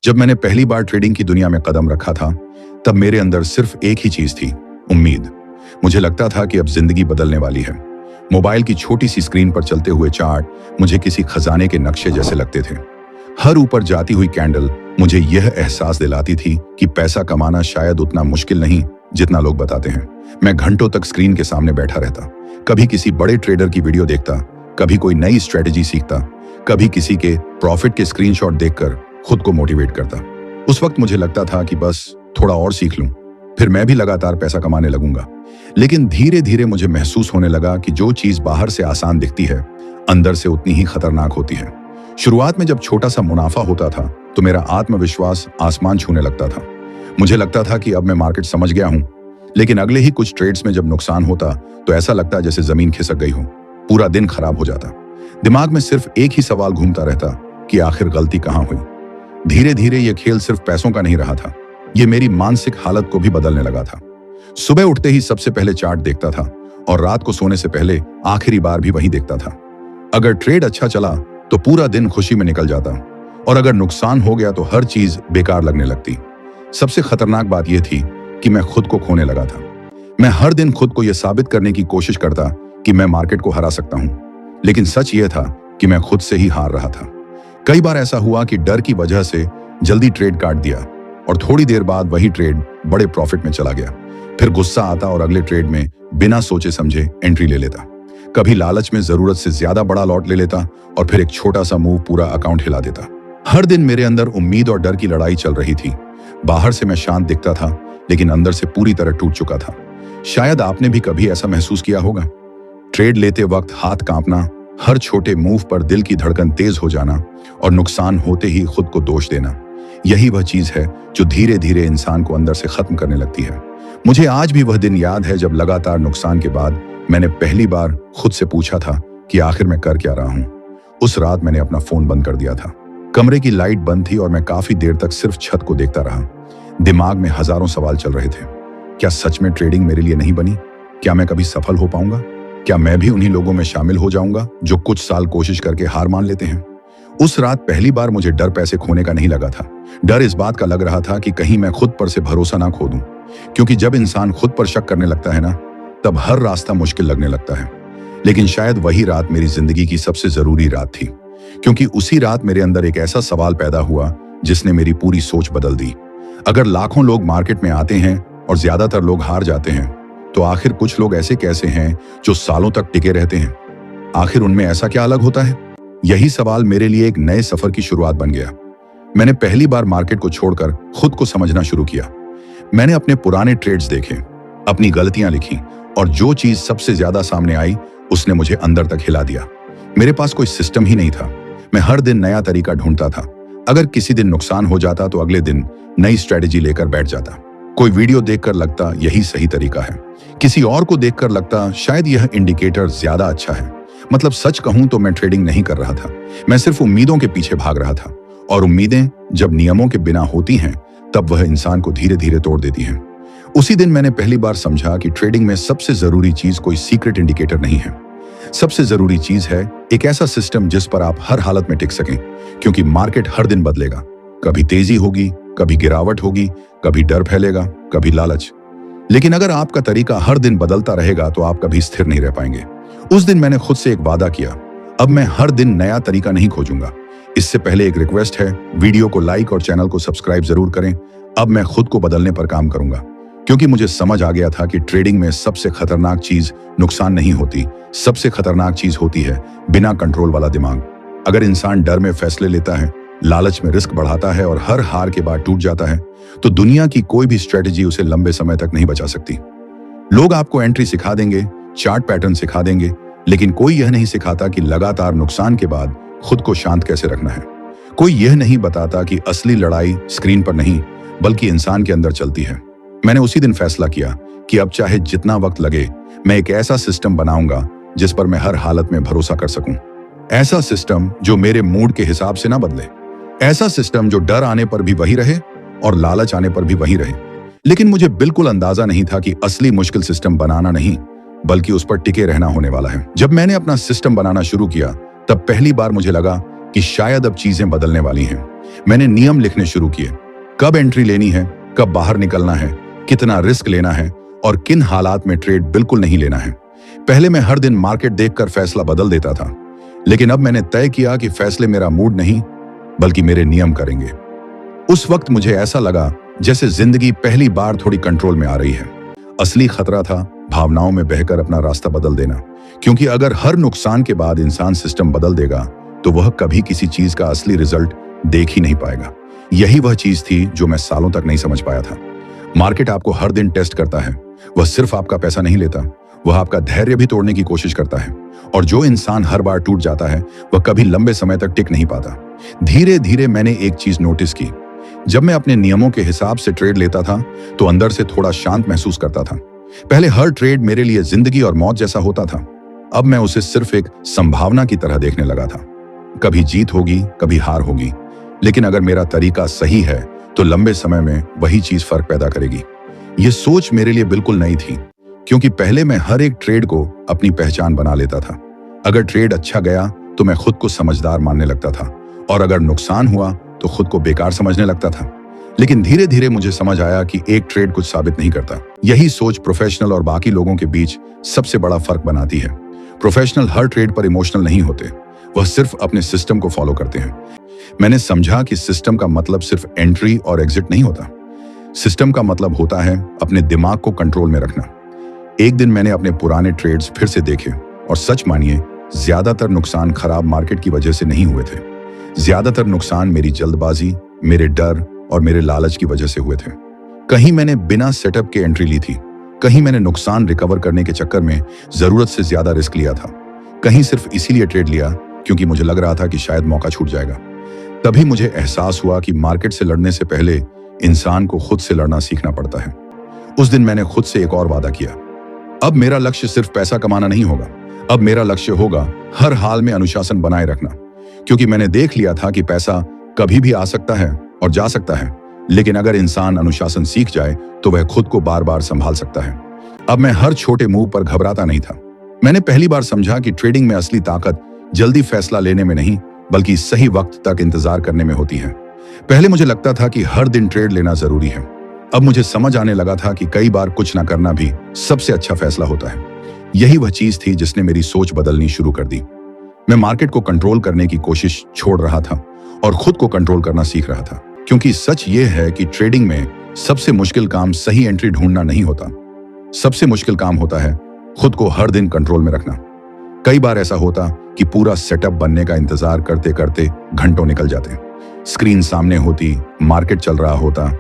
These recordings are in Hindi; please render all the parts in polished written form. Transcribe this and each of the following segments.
जब मैंने पहली बार ट्रेडिंग की दुनिया में कदम रखा था, तब मेरे अंदर सिर्फ एक ही चीज थी, उम्मीद। मुझे लगता था कि अब जिंदगी बदलने वाली है। मोबाइल की छोटी सी स्क्रीन पर चलते हुए चार्ट मुझे किसी खजाने के नक्शे जैसे लगते थे। हर ऊपर जाती हुई कैंडल मुझे यह एहसास दिलाती थी कि पैसा कमाना शायद उतना मुश्किल नहीं जितना लोग बताते हैं। मैं घंटों तक स्क्रीन के सामने बैठा रहता, कभी किसी बड़े ट्रेडर की वीडियो देखता, कभी कोई नई स्ट्रेटेजी सीखता, कभी किसी के प्रॉफिट के स्क्रीनशॉट देखकर खुद को मोटिवेट करता। उस वक्त मुझे लगता था कि बस थोड़ा और सीख लूं, फिर मैं भी लगातार पैसा कमाने लगूंगा। लेकिन धीरे धीरे मुझे महसूस होने लगा कि जो चीज बाहर से आसान दिखती है, अंदर से उतनी ही खतरनाक होती है। शुरुआत में जब छोटा सा मुनाफा होता था तो मेरा आत्मविश्वास आसमान छूने लगता था। मुझे लगता था कि अब मैं मार्केट समझ गया हूं, लेकिन अगले ही कुछ ट्रेड्स में जब नुकसान होता तो ऐसा लगता जैसे जमीन खिसक गई हो। पूरा दिन खराब हो जाता। दिमाग में सिर्फ एक ही सवाल घूमता रहता कि आखिर गलती कहां हुई। धीरे धीरे यह खेल सिर्फ पैसों का नहीं रहा था, यह मेरी मानसिक हालत को भी बदलने लगा था। सुबह उठते ही सबसे पहले चार्ट देखता था और रात को सोने से पहले आखिरी बार भी वही देखता था। अगर ट्रेड अच्छा चला तो पूरा दिन खुशी में निकल जाता, और अगर नुकसान हो गया तो हर चीज बेकार लगने लगती। सबसे खतरनाक बात यह थी कि मैं खुद को खोने लगा था। मैं हर दिन खुद को यह साबित करने की कोशिश करता कि मैं मार्केट को हरा सकता हूं, लेकिन सच यह था कि मैं खुद से ही हार रहा था। कई बार ऐसा हुआ कि डर की वजह से जल्दी ट्रेड काट दिया और थोड़ी देर बाद वही ट्रेड बड़े प्रॉफिट में चला गया। फिर गुस्सा आता और अगले ट्रेड में बिना सोचे समझे एंट्री ले लेता। कभी लालच में जरूरत से ज्यादा बड़ा लॉट ले लेता और फिर एक छोटा सा मूव पूरा अकाउंट हिला देता। हर दिन मेरे अंदर उम्मीद और डर की लड़ाई चल रही थी। बाहर से मैं शांत दिखता था, लेकिन अंदर से पूरी तरह टूट चुका था। शायद आपने भी कभी ऐसा महसूस किया होगा। ट्रेड लेते वक्त हाथ कांपना, हर छोटे मूव पर दिल की धड़कन तेज हो जाना और नुकसान होते ही खुद को दोष देना। यही वह चीज है जो धीरे धीरे इंसान को अंदर से खत्म करने लगती है। मुझे आज भी वह दिन याद है जब लगातार नुकसान के बाद मैंने पहली बार खुद से पूछा था कि आखिर मैं कर क्या रहा हूं। उस रात मैंने अपना फोन बंद कर दिया था। कमरे की लाइट बंद थी और मैं काफी देर तक सिर्फ छत को देखता रहा। दिमाग में हजारों सवाल चल रहे थे। क्या सच में ट्रेडिंग मेरे लिए नहीं बनी? क्या मैं कभी सफल हो पाऊंगा? क्या मैं भी उन्हीं लोगों में शामिल हो जाऊंगा जो कुछ साल कोशिश करके हार मान लेते हैं? उस रात पहली बार मुझे डर पैसे खोने का नहीं लगा था। डर इस बात का लग रहा था कि कहीं मैं खुद पर से भरोसा ना खो दूं। क्योंकि जब इंसान खुद पर शक करने लगता है ना, तब हर रास्ता मुश्किल लगने लगता है। लेकिन शायद वही रात मेरी जिंदगी की सबसे जरूरी रात थी, क्योंकि उसी रात मेरे अंदर एक ऐसा सवाल पैदा हुआ जिसने मेरी पूरी सोच बदल दी। अगर लाखों लोग मार्केट में आते हैं और ज्यादातर लोग हार जाते हैं, तो आखिर कुछ लोग ऐसे कैसे हैं जो सालों तक टिके रहते हैं? आखिर उनमें ऐसा क्या अलग होता है? यही सवाल मेरे लिए एक नए सफर की शुरुआत बन गया। मैंने पहली बार मार्केट को छोड़कर खुद को समझना शुरू किया। मैंने अपने पुराने ट्रेड्स देखे, अपनी गलतियां लिखी, और जो चीज सबसे ज्यादा सामने आई उसने मुझे अंदर तक हिला दिया। मेरे पास कोई सिस्टम ही नहीं था। मैं हर दिन नया तरीका ढूंढता था। अगर किसी दिन नुकसान हो जाता तो अगले दिन नई स्ट्रेटेजी लेकर बैठ जाता। कोई वीडियो देखकर लगता यही सही तरीका है, किसी और को देखकर लगता शायद यह इंडिकेटर ज्यादा अच्छा है। मतलब सच कहूं तो मैं ट्रेडिंग नहीं कर रहा था, मैं सिर्फ उम्मीदों के पीछे भाग रहा था। और उम्मीदें जब नियमों के बिना होती हैं, तब वह इंसान को धीरे धीरे तोड़ देती हैं। उसी दिन मैंने पहली बार समझा कि ट्रेडिंग में सबसे जरूरी चीज कोई सीक्रेट इंडिकेटर नहीं है। सबसे जरूरी चीज है एक ऐसा सिस्टम जिस पर आप हर हालत में टिक सकें, क्योंकि मार्केट हर दिन बदलेगा। कभी तेजी होगी, कभी गिरावट होगी, कभी डर फैलेगा, कभी लालच। लेकिन अगर आपका तरीका हर दिन बदलता रहेगा तो आप कभी स्थिर नहीं रह पाएंगे। उस दिन मैंने खुद से एक वादा किया, अब मैं हर दिन नया तरीका नहीं खोजूंगा। इससे पहले एक रिक्वेस्ट है, वीडियो को लाइक और चैनल को सब्सक्राइब जरूर करें। अब मैं खुद को बदलने पर काम करूंगा, क्योंकि मुझे समझ आ गया था कि ट्रेडिंग में सबसे खतरनाक चीज नुकसान नहीं होती, सबसे खतरनाक चीज होती है बिना कंट्रोल वाला दिमाग। अगर इंसान डर में फैसले लेता है, लालच में रिस्क बढ़ाता है और हर हार के बाद टूट जाता है, तो दुनिया की कोई भी स्ट्रेटेजी उसे लंबे समय तक नहीं बचा सकती। लोग आपको एंट्री सिखा देंगे, चार्ट पैटर्न सिखा देंगे, लेकिन कोई यह नहीं सिखाता कि लगातार नुकसान के बाद खुद को शांत कैसे रखना है। कोई यह नहीं बताता कि असली लड़ाई स्क्रीन पर नहीं बल्कि इंसान के अंदर चलती है। मैंने उसी दिन फैसला किया कि अब चाहे जितना वक्त लगे, मैं एक ऐसा सिस्टम बनाऊंगा जिस पर मैं हर हालत में भरोसा कर सकूं। ऐसा सिस्टम जो मेरे मूड के हिसाब से ना बदले। ऐसा सिस्टम जो डर आने पर भी वही रहे और लालच आने पर भी वही रहे। लेकिन मुझे बिल्कुल अंदाजा नहीं था कि असली मुश्किल सिस्टम बनाना नहीं बल्कि उस पर टिके रहना होने वाला है। जब मैंने अपना सिस्टम बनाना शुरू किया, तब पहली बार मुझे लगा कि शायद अब चीजें बदलने वाली हैं। मैंने नियम लिखने शुरू किए, कब एंट्री लेनी है, कब बाहर निकलना है, कितना रिस्क लेना है और किन हालात में ट्रेड बिल्कुल नहीं लेना है। पहले मैं हर दिन मार्केट देखकर फैसला बदल देता था, लेकिन अब मैंने तय किया कि फैसले मेरा मूड नहीं बल्कि मेरे नियम करेंगे। उस वक्त मुझे ऐसा लगा जैसे जिंदगी पहली बार थोड़ी कंट्रोल में आ रही है। असली खतरा था भावनाओं में बहकर अपना रास्ता बदल देना, क्योंकि अगर हर नुकसान के बाद इंसान सिस्टम बदल देगा तो वह कभी किसी चीज का असली रिजल्ट देख ही नहीं पाएगा। यही वह चीज थी जो मैं सालों तक नहीं समझ पाया था। मार्केट आपको हर दिन टेस्ट करता है, वह सिर्फ आपका पैसा नहीं लेता, वह आपका धैर्य भी तोड़ने की कोशिश करता है। और जो इंसान हर बार टूट जाता है वह कभी लंबे समय तक टिक नहीं पाता। धीरे धीरे मैंने एक चीज नोटिस की, जब मैं अपने नियमों के हिसाब से ट्रेड लेता था तो अंदर से थोड़ा शांत महसूस करता था। पहले हर ट्रेड मेरे लिए जिंदगी और मौत जैसा होता था, अब मैं उसे सिर्फ एक संभावना की तरह देखने लगा था। कभी जीत होगी, कभी हार होगी, लेकिन अगर मेरा तरीका सही है तो लंबे समय में वही चीज फर्क पैदा करेगी। यह सोच मेरे लिए बिल्कुल नई थी, क्योंकि पहले मैं हर एक ट्रेड को अपनी पहचान बना लेता था। अगर ट्रेड अच्छा गया तो मैं खुद को समझदार मानने लगता था, और अगर नुकसान हुआ तो खुद को बेकार समझने लगता था। लेकिन धीरे धीरे मुझे समझ आया कि एक ट्रेड कुछ साबित नहीं करता। यही सोच प्रोफेशनल और बाकी लोगों के बीच सबसे बड़ा फर्क बनाती है। प्रोफेशनल हर ट्रेड पर इमोशनल नहीं होते, वह सिर्फ अपने सिस्टम को फॉलो करते हैं। मैंने समझा कि सिस्टम का मतलब सिर्फ एंट्री और एग्जिट नहीं होता। सिस्टम का मतलब होता है अपने दिमाग को कंट्रोल में रखना। एक दिन मैंने अपने पुराने ट्रेड्स फिर से देखे, और सच मानिए ज्यादातर नुकसान खराब मार्केट की वजह से नहीं हुए थे। ज्यादातर नुकसान मेरी जल्दबाजी, मेरे डर और मेरे लालच की वजह से हुए थे। कहीं मैंने बिना सेटअप के एंट्री ली थी, कहीं मैंने नुकसान रिकवर करने के चक्कर में जरूरत से ज्यादा रिस्क लिया था, कहीं सिर्फ इसीलिए ट्रेड लिया क्योंकि मुझे लग रहा था कि शायद मौका छूट जाएगा। तभी मुझे एहसास हुआ कि मार्केट से लड़ने से पहले इंसान को खुद से लड़ना सीखना पड़ता है। उस दिन मैंने खुद से एक और वादा किया, अब मेरा लक्ष्य सिर्फ पैसा कमाना नहीं होगा, अब मेरा लक्ष्य होगा हर हाल में अनुशासन बनाए रखना। क्योंकि मैंने देख लिया था कि पैसा कभी भी आ सकता है और जा सकता है, लेकिन अगर इंसान अनुशासन सीख जाए तो वह खुद को बार बार संभाल सकता है। अब मैं हर छोटे मूव पर घबराता नहीं था। मैंने पहली बार समझा कि ट्रेडिंग में असली ताकत जल्दी फैसला लेने में नहीं बल्कि सही वक्त तक इंतजार करने में होती है। पहले मुझे लगता था कि हर दिन ट्रेड लेना जरूरी है, अब मुझे समझ आने लगा था कि कई बार कुछ ना करना भी सबसे अच्छा फैसला होता है। यही वह चीज थी जिसने मेरी सोच बदलनी शुरू कर दी। मैं मार्केट को कंट्रोल करने की कोशिश छोड़ रहा था और खुद को कंट्रोल करना सीख रहा था, क्योंकि सच ये है कि ट्रेडिंग में सबसे मुश्किल काम सही एंट्री ढूंढना नहीं होता। सबसे मुश्किल काम होता है खुद को हर दिन कंट्रोल में रखना। कई बार ऐसा होता कि पूरा सेटअप बनने का इंतजार करते करते घंटों निकल जाते, स्क्रीन सामने होती, मार्केट चल रहा होता,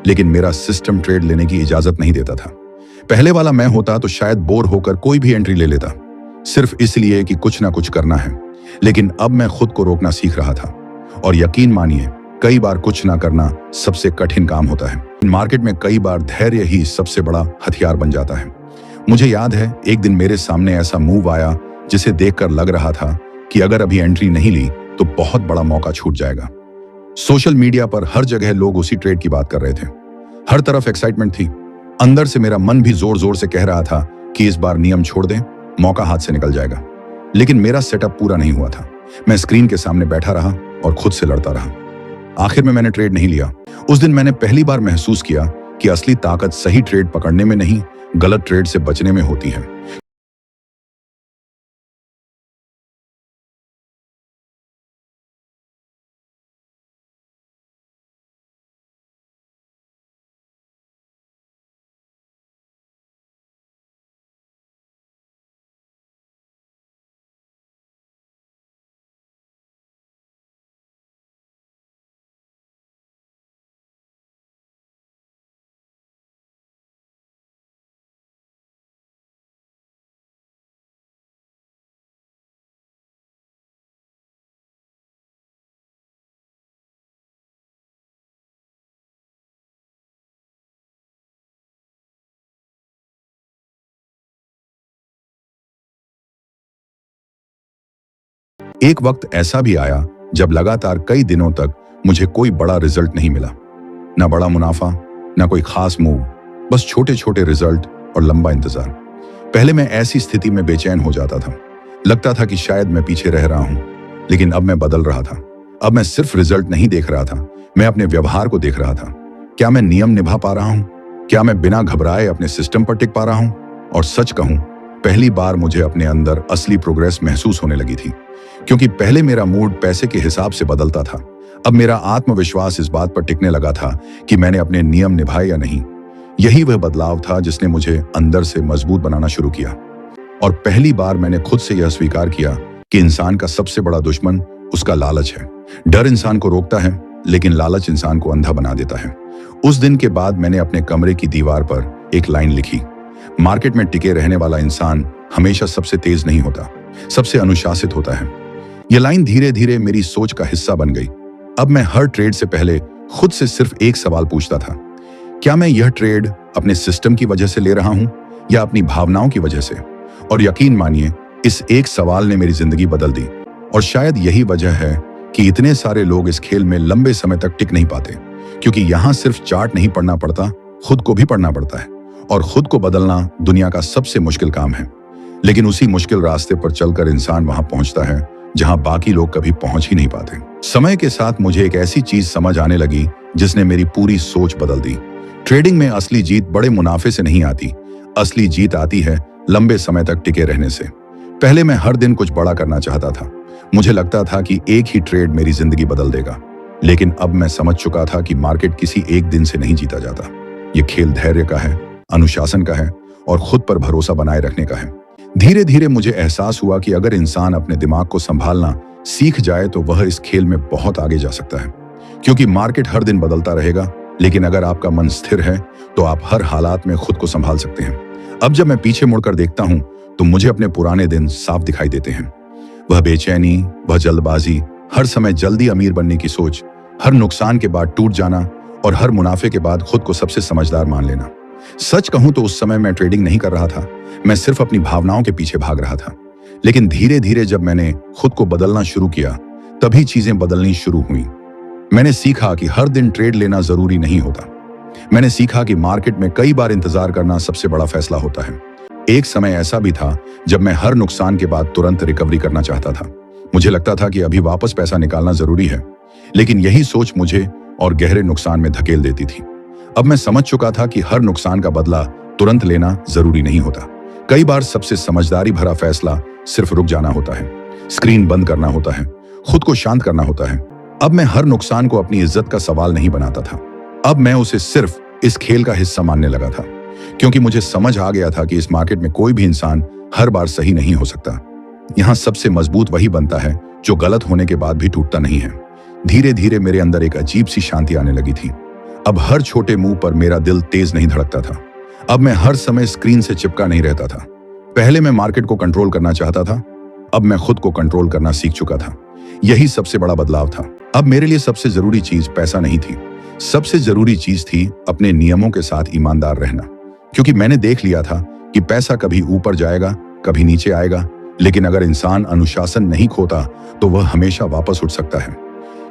लेकिन मेरा सिस्टम ट्रेड लेने की इजाजत नहीं देता था। पहले वाला मैं होता तो शायद बोर होकर कोई भी एंट्री ले लेता, सिर्फ इसलिए कि कुछ ना कुछ करना है। लेकिन अब मैं खुद को रोकना सीख रहा था, और यकीन मानिए कई बार कुछ ना करना सबसे कठिन काम होता है। मार्केट में कई बार धैर्य ही सबसे बड़ा हथियार बन जाता है। मुझे याद है एक दिन मेरे सामने ऐसा मूव आया जिसे देखकर लग रहा था कि अगर अभी एंट्री नहीं ली तो बहुत बड़ा मौका छूट जाएगा। सोशल मीडिया पर हर जगह लोग उसी ट्रेड की बात कर रहे थे, हर तरफ एक्साइटमेंट थी। अंदर से मेरा मन भी जोर जोर से कह रहा था कि इस बार नियम छोड़ दें, मौका हाथ से निकल जाएगा। लेकिन मेरा सेटअप पूरा नहीं हुआ था। मैं स्क्रीन के सामने बैठा रहा और खुद से लड़ता रहा। आखिर में मैंने ट्रेड नहीं लिया। उस दिन मैंने पहली बार महसूस किया कि असली ताकत सही ट्रेड पकड़ने में नहीं, गलत ट्रेड से बचने में होती है। एक वक्त ऐसा भी आया जब लगातार कई दिनों तक मुझे कोई बड़ा रिजल्ट नहीं मिला, ना बड़ा मुनाफा, ना कोई खास मूव, बस छोटे छोटे रिजल्ट और लंबा इंतजार। पहले मैं ऐसी स्थिति में बेचैन हो जाता था, लगता था कि शायद मैं पीछे रह रहा हूं, लेकिन अब मैं बदल रहा था। अब मैं सिर्फ रिजल्ट नहीं देख रहा था, मैं अपने व्यवहार को देख रहा था। क्या मैं नियम निभा पा रहा हूं? क्या मैं बिना घबराए अपने सिस्टम पर टिक पा रहा हूं? और सच कहूं, पहली बार मुझे अपने अंदर असली प्रोग्रेस महसूस होने लगी थी। क्योंकि पहले मेरा मूड पैसे के हिसाब से बदलता था, अब मेरा आत्मविश्वास इस बात पर टिकने लगा था कि मैंने अपने नियम निभाए या नहीं। यही वह बदलाव था जिसने मुझे अंदर से मजबूत बनाना शुरू किया। और पहली बार मैंने खुद से यह स्वीकार किया कि इंसान का सबसे बड़ा दुश्मन उसका लालच है। डर इंसान को रोकता है, लेकिन लालच इंसान को अंधा बना देता है। उस दिन के बाद मैंने अपने कमरे की दीवार पर एक लाइन लिखी, मार्केट में टिके रहने वाला इंसान हमेशा सबसे तेज नहीं होता, सबसे अनुशासित होता है। यह लाइन धीरे धीरे मेरी सोच का हिस्सा बन गई। अब मैं हर ट्रेड से पहले खुद से सिर्फ एक सवाल पूछता था, क्या मैं यह ट्रेड अपने सिस्टम की वजह से ले रहा हूं या अपनी भावनाओं की वजह से? और यकीन मानिए, इस एक सवाल ने मेरी जिंदगी बदल दी। और शायद यही वजह है कि इतने सारे लोग इस खेल में लंबे समय तक टिक नहीं पाते, क्योंकि यहां सिर्फ चार्ट नहीं पढ़ना पड़ता, खुद को भी पढ़ना पड़ता है। और खुद को बदलना दुनिया का सबसे मुश्किल काम है, लेकिन उसी मुश्किल रास्ते पर चलकर इंसान वहां पहुंचता है जहां बाकी लोग कभी पहुंच ही नहीं पाते। समय के साथ मुझे एक ऐसी चीज समझ आने लगी जिसने मेरी पूरी सोच बदल दी। ट्रेडिंग में असली जीत बड़े मुनाफे से नहीं आती, असली जीत आती है लंबे समय तक टिके रहने से। पहले मैं हर दिन कुछ बड़ा करना चाहता था। मुझे लगता था कि एक ही ट्रेड मेरी जिंदगी बदल देगा, लेकिन अब मैं समझ चुका था कि मार्केट किसी एक दिन से नहीं जीता जाता। ये खेल धैर्य का है, अनुशासन का है और खुद पर भरोसा बनाए रखने का है। धीरे धीरे मुझे एहसास हुआ कि अगर इंसान अपने दिमाग को संभालना सीख जाए तो वह इस खेल में बहुत आगे जा सकता है। क्योंकि मार्केट हर दिन बदलता रहेगा, लेकिन अगर आपका मन स्थिर है तो आप हर हालात में खुद को संभाल सकते हैं। अब जब मैं पीछे मुड़कर देखता हूं तो मुझे अपने पुराने दिन साफ दिखाई देते हैं। वह बेचैनी, वह जल्दबाजी, हर समय जल्दी अमीर बनने की सोच, हर नुकसान के बाद टूट जाना और हर मुनाफे के बाद खुद को सबसे समझदार मान लेना। सच कहूं तो उस समय मैं ट्रेडिंग नहीं कर रहा था, मैं सिर्फ अपनी भावनाओं के पीछे भाग रहा था। लेकिन धीरे धीरे जब मैंने खुद को बदलना शुरू किया, तभी चीजें बदलनी शुरू हुई। मैंने सीखा कि हर दिन ट्रेड लेना जरूरी नहीं होता। मैंने सीखा कि मार्केट में कई बार इंतजार करना सबसे बड़ा फैसला होता है। एक समय ऐसा भी था जब मैं हर नुकसान के बाद तुरंत रिकवरी करना चाहता था। मुझे लगता था कि अभी वापस पैसा निकालना जरूरी है, लेकिन यही सोच मुझे और गहरे नुकसान में धकेल देती थी। अब मैं समझ चुका था कि हर नुकसान का बदला तुरंत लेना जरूरी नहीं होता। कई बार सबसे समझदारी भरा फैसला सिर्फ रुक जाना होता है, स्क्रीन बंद करना होता है, खुद को शांत करना होता है। अब मैं हर नुकसान को अपनी इज्जत का सवाल नहीं बनाता था। अब मैं उसे सिर्फ इस खेल का हिस्सा मानने लगा था, क्योंकि मुझे समझ आ गया था कि इस मार्केट में कोई भी इंसान हर बार सही नहीं हो सकता। यहाँ सबसे मजबूत वही बनता है जो गलत होने के बाद भी टूटता नहीं है। धीरे धीरे मेरे अंदर एक अजीब सी शांति आने लगी थी। अब हर छोटे मुंह पर मेरा दिल तेज नहीं धड़कता था। अब मैं हर समय स्क्रीन से चिपका नहीं रहता था। पहले मैं मार्केट को कंट्रोल करना चाहता था, अब मैं खुद को कंट्रोल करना सीख चुका था। यही सबसे बड़ा बदलाव था। अब मेरे लिए सबसे जरूरी चीज पैसा नहीं थी, सबसे जरूरी चीज थी अपने नियमों के साथ ईमानदार रहना। क्योंकि मैंने देख लिया था कि पैसा कभी ऊपर जाएगा, कभी नीचे आएगा, लेकिन अगर इंसान अनुशासन नहीं खोता तो वह हमेशा वापस उठ सकता है।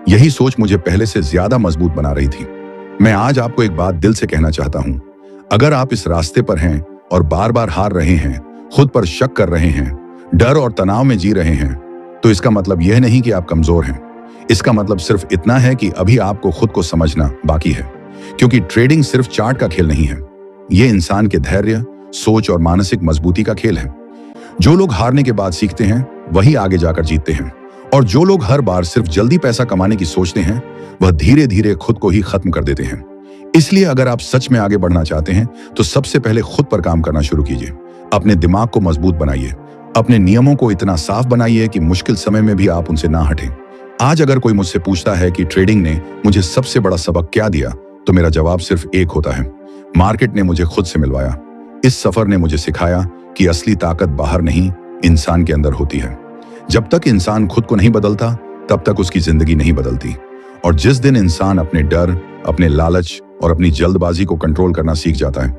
यही सोच मुझे पहले से ज्यादा मजबूत बना रही थी। मैं आज आपको एक बात दिल से कहना चाहता हूं, अगर आप इस रास्ते पर हैं और बार बार हार रहे हैं, खुद पर शक कर रहे हैं, डर और तनाव में जी रहे हैं, तो इसका मतलब यह नहीं कि आप कमजोर हैं। इसका मतलब सिर्फ इतना है कि अभी आपको खुद को समझना बाकी है। क्योंकि ट्रेडिंग सिर्फ चार्ट का खेल नहीं है, ये इंसान के धैर्य, सोच और मानसिक मजबूती का खेल है। जो लोग हारने के बाद सीखते हैं वही आगे जाकर जीतते हैं, और जो लोग हर बार सिर्फ जल्दी पैसा कमाने की सोचते हैं वह धीरे धीरे खुद को ही खत्म कर देते हैं। इसलिए अगर आप सच में आगे बढ़ना चाहते हैं तो सबसे पहले खुद पर काम करना शुरू कीजिए। अपने दिमाग को मजबूत बनाइए, अपने नियमों को इतना साफ बनाइए कि मुश्किल समय में भी आप उनसे ना हटें। आज अगर कोई मुझसे पूछता है कि ट्रेडिंग ने मुझे सबसे बड़ा सबक क्या दिया, तो मेरा जवाब सिर्फ एक होता है, मार्केट ने मुझे खुद से मिलवाया। इस सफर ने मुझे सिखाया कि असली ताकत बाहर नहीं, इंसान के अंदर होती है। जब तक इंसान खुद को नहीं बदलता तब तक उसकी जिंदगी नहीं बदलती। और जिस दिन इंसान अपने डर, अपने लालच और अपनी जल्दबाजी को कंट्रोल करना सीख जाता है,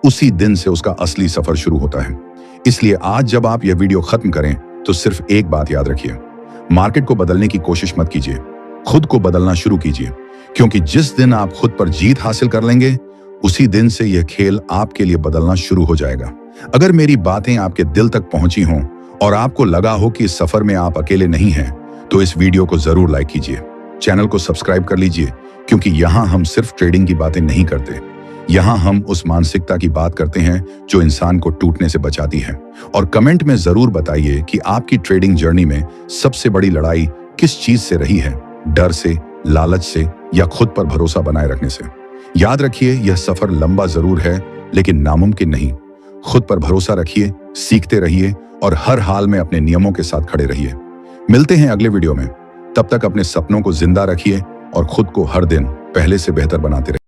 उसी दिन से उसका असली सफर शुरू होता है। इसलिए आज जब आप यह वीडियो खत्म करें तो सिर्फ एक बात याद रखिए, मार्केट को बदलने की कोशिश मत कीजिए, खुद को बदलना शुरू कीजिए। क्योंकि जिस दिन आप खुद पर जीत हासिल कर लेंगे, उसी दिन से यह खेल आपके लिए बदलना शुरू हो जाएगा। अगर मेरी बातें आपके दिल तक पहुंची हों और आपको लगा हो कि इस सफर में आप अकेले नहीं हैं, तो इस वीडियो को जरूर लाइक कीजिए। चैनल को सब्सक्राइब कर लीजिए, क्योंकि यहाँ हम सिर्फ ट्रेडिंग की बातें नहीं करते। यहाँ हम उस मानसिकता की बात करते हैं जो इंसान को टूटने से बचाती है। और कमेंट में जरूर बताइए कि आपकी ट्रेडिंग जर्नी में सबसे बड़ी लड़ाई किस चीज से रही है, डर से, लालच से, या खुद पर भरोसा बनाए रखने से। याद रखिए, यह सफर लंबा जरूर है लेकिन नामुमकिन नहीं। खुद पर भरोसा रखिए, सीखते रहिए और हर हाल में अपने नियमों के साथ खड़े रहिए। मिलते हैं अगले वीडियो में। तब तक अपने सपनों को जिंदा रखिए और खुद को हर दिन पहले से बेहतर बनाते रहिए।